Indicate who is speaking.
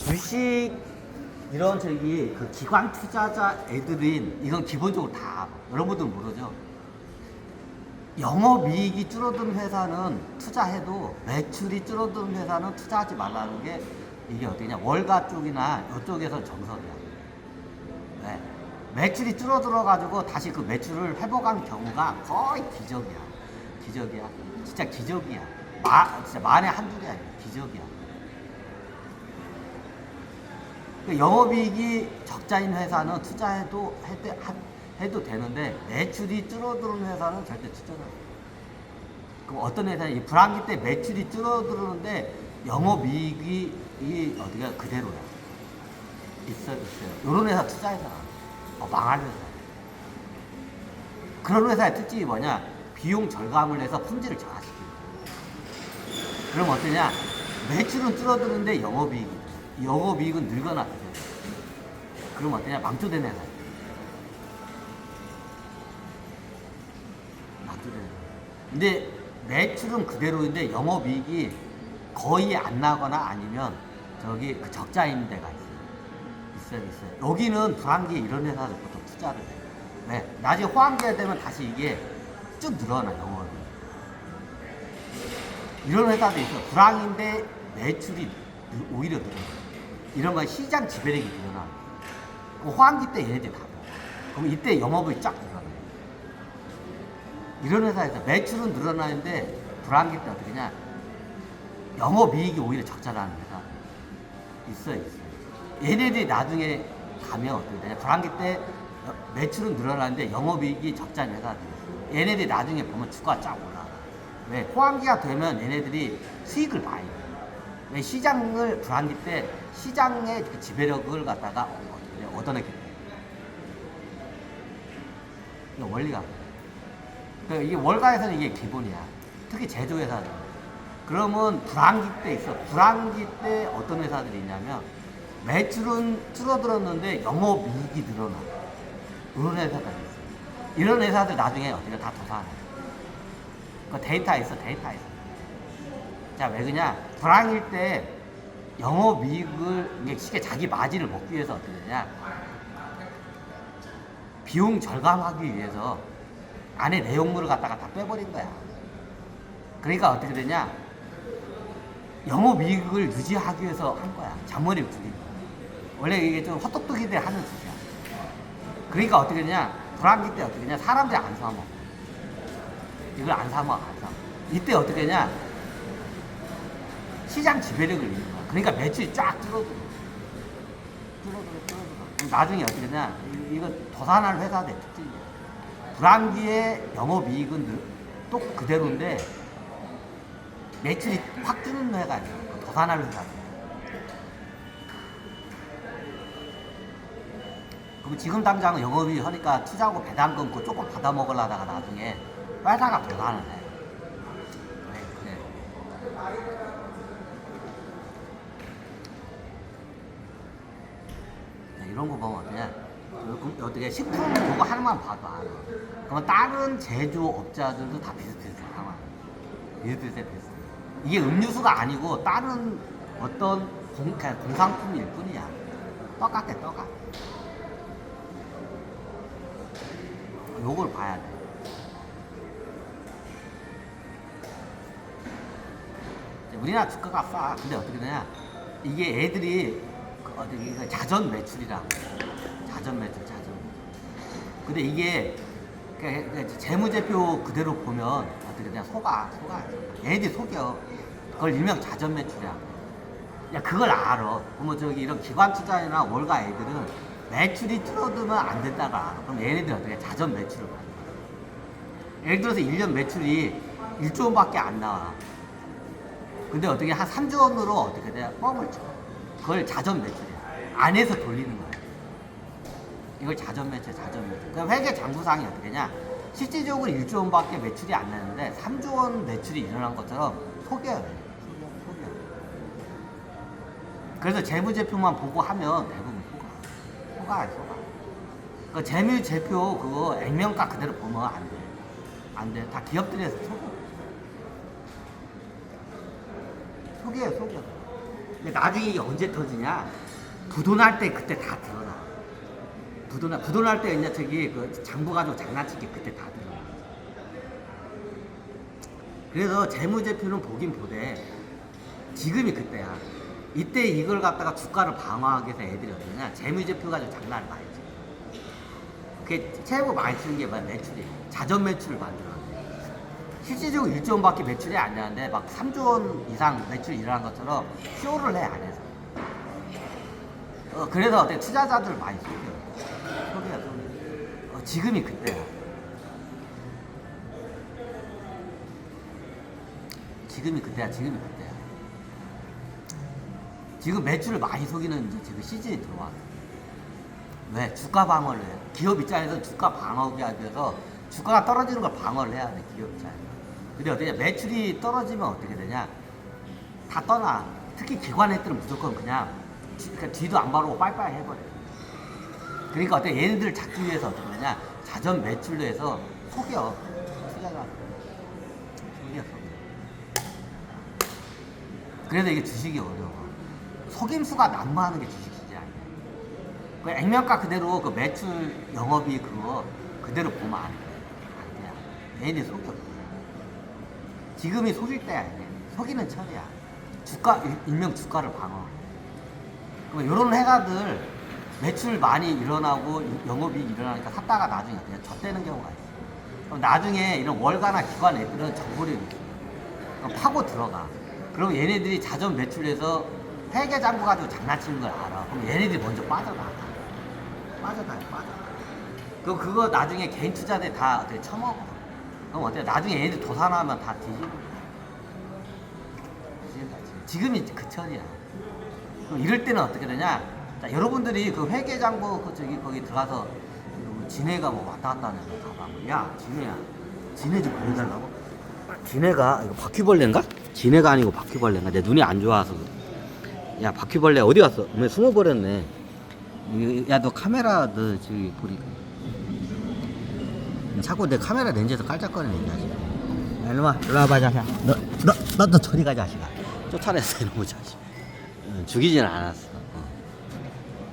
Speaker 1: 주식 이런 저기 그 기관 투자자 애들인 이건 기본적으로 다 여러분들 모르죠. 영업이익이 줄어든 회사는 투자해도 매출이 줄어든 회사는 투자하지 말라는 게 이게 어디냐 월가 쪽이나 이쪽에서 정설이야. 네. 매출이 줄어들어 가지고 다시 그 매출을 회복한 경우가 거의 기적이야. 기적이야. 진짜 기적이야. 진짜 만에 한두 개 아니야. 기적이야. 영업이익이 적자인 회사는 투자해도 해도 되는데 매출이 줄어드는 회사는 절대 투자를 안 해. 그럼 어떤 회사는 이 불황기 때 매출이 줄어드는데 영업이익이 어디가 그대로야. 있어요. 이런 회사 투자해서 망할 회사. 그런 회사의 특징이 뭐냐? 비용 절감을 해서 품질을 저하시키는 거야. 그럼 어떠냐? 매출은 줄어드는데 영업이익은 늘거나 그래. 그럼 어떠냐? 망조된 회사. 망조된 회사. 근데 매출은 그대로인데 영업이익이 거의 안 나거나 아니면 저기 그 적자인 데가 있어요. 여기는 불황기에 이런 회사들 보통 투자를 해. 네. 나중에 호황기가 되면 다시 이게 쭉 늘어나, 영업이. 이런 회사도 있어. 불황인데 매출이 오히려 늘어나. 이런 건 시장 지배력이 늘어나. 호황기 때 얘네들이 다 먹어. 그럼 이때 영업이 쫙 늘어나. 이런 회사에서 매출은 늘어나는데 불황기 때 어떻게 냐 영업이익이 오히려 적자라는 회사 있어요. 얘네들이 나중에 가면 어떻게 되냐 불황기 때 매출은 늘어나는데 영업이익이 적자인 회사들이 있어요. 얘네들이 나중에 보면 주가가 쫙 올라가. 왜? 호황기가 되면 얘네들이 수익을 많이 내. 왜? 시장을 불황기 때 시장의 그 지배력을 갖다가 얻어내게 돼. 이게 원리가. 이게 월가에서는 이게 기본이야. 특히 제조회사들. 그러면 불황기 때 있어. 불황기 때 어떤 회사들이 있냐면 매출은 줄어들었는데 영업이익이 늘어나. 이런 회사들이 있어. 이런 회사들 나중에 어디가 다 도산해. 그 데이터 있어. 자, 왜 그러냐? 불황일 때 영업이익을 이게 쉽게 자기 마진을 먹기 위해서 어떻게 되냐? 비용 절감하기 위해서 안에 내용물을 갖다가 다 빼버린 거야. 그러니까 어떻게 되냐? 영업이익을 유지하기 위해서 한 거야. 잔머리를 줄이고. 원래 이게 좀 헛똑똑이들 하는 짓이야. 그러니까 어떻게 되냐? 불황기 때 어떻게 되냐? 사람들이 안 사먹어. 이걸 안 사먹어. 이때 어떻게 되냐? 시장 지배력을 잃는 거야. 그러니까 매출이 쫙 줄어들어. 나중에 어떻게 되냐? 이거 도산할 회사들 특징이야. 불황기에 영업이익은 또 그대로인데 매출이 확 주는 회사가 아니야. 도산할 회사. 그럼 지금 당장은 영업이익 하니까 투자하고 배당 끊고 조금 받아 먹으려다가 나중에 회사가 도산을 해. 그래. 이런 거 보면 어떻게 식품 그거 하나만 봐도 알아. 그러면 다른 제조업자들도 다 비슷해. 이게 음료수가 아니고 다른 어떤 공산품일 뿐이야. 똑같아. 요걸 봐야 돼. 우리나라 주가가 싸. 근데 어떻게 되냐? 이게 애들이 자전 매출이라. 자전 매출. 근데 이게 재무제표 그대로 보면 어떻게 되냐? 속아. 애들이 속여. 그걸 일명 자전 매출이야. 야, 그걸 알아. 그러면 저기 이런 기관 투자나 월가 애들은 매출이 줄어들면 안 된다고 알아. 그럼 얘네들이 어떻게 자전 매출을 받는 거야. 예를 들어서 1년 매출이 1조 원밖에 안 나와. 근데 어떻게 한 3조 원으로 어떻게 돼? 뻥을 쳐. 그걸 자전 매출이야. 안에서 돌리는 거야. 이걸 자전 매출. 그럼 회계 장부상이 어떻게 되냐? 실질적으로 1조 원밖에 매출이 안 나는데 3조 원 매출이 일어난 것처럼 속여요. 그래서 재무제표만 보고 하면 대부분 속아. 그 재무제표 그거 액면가 그대로 보면 안 돼. 다 기업들에서 속여. 근데 나중에 이게 언제 터지냐? 부도날 때 그때 다 드러나. 부도날 때 이제 저기 그 장부 가지고 장난치기 그때 다 드러나. 그래서 재무제표는 보긴 보되 지금이 그때야. 이때 이걸 갖다가 주가를 방어하기 위해서 애들이 어떠냐? 재무제표 가지고 장난을 많이 쳐. 그게 최고 많이 쓰는 게 뭐야? 매출이. 자전 매출을 만들어. 실질적으로 1조 원밖에 매출이 안 되는데 막 3조 원 이상 매출이 일어난 것처럼 쇼를 해 안에서. 그래서 어떻게 투자자들 많이 속여. 지금이 그때야. 지금이 그때야. 지금 매출을 많이 속이는 이제 지금 시즌이 들어왔어. 왜? 주가 방어를 해. 기업 입장에서 주가 방어하기 위해서 주가가 떨어지는 걸 방어를 해야 돼, 기업 입장에서. 근데 어떻게 매출이 떨어지면 어떻게 되냐? 다 떠나. 특히 기관 애들은 무조건 그냥 뒤도 안 바르고 빨빨 해버려. 그러니까 어떻게 얘네들을 잡기 위해서 어떻게 되냐? 자전 매출로 해서 속여. 투자가. 속여. 그래서 이게 주식이 어려워. 속임수가 난무하는 게 주식이지 아니야. 그 액면가 그대로 그 매출 영업이 그거 그대로 보면 안 돼. 안 돼. 얘네 속여. 지금이 속일 때야. 속이는 철이야. 주가 일명 주가를 방어. 그럼 이런 회사들 매출 많이 일어나고 영업이 일어나니까 샀다가 나중에 그냥 젖대는 경우가 있어. 그럼 나중에 이런 월가나 기관 애들은 정보력이 있어. 그럼 파고 들어가. 그럼 얘네들이 자전 매출에서 회계 잔고 가지고 장난치는 걸 알아. 그럼 얘네들이 먼저 빠져나가. 그럼 그거 나중에 개인 투자들 다 어떻게 처먹어. 그럼 어때? 나중에 얘네들 도산하면 다 뒤지고. 지금이 그 철이야. 그럼 이럴 때는 어떻게 되냐? 자, 여러분들이 그 회계 잔고 그 저기 거기 들어가서 지네가 뭐 왔다 갔다 하는 거 봐봐. 야, 지네야. 지네 좀 보여달라고? 지네가 이거 바퀴벌레인가? 지네가 아니고 바퀴벌레인가? 내 눈이 안 좋아서. 야, 바퀴벌레 어디 갔어? 왜 숨어버렸네. 야, 너 카메라 너 저기 보니까 자꾸 내 카메라 렌즈에서 깔짝거리는 얘기하지. 야, 이놈아, 일로 와봐, 자식아. 너 저리 가, 자식아. 쫓아냈어, 이놈의 자식. 죽이지는 않았어.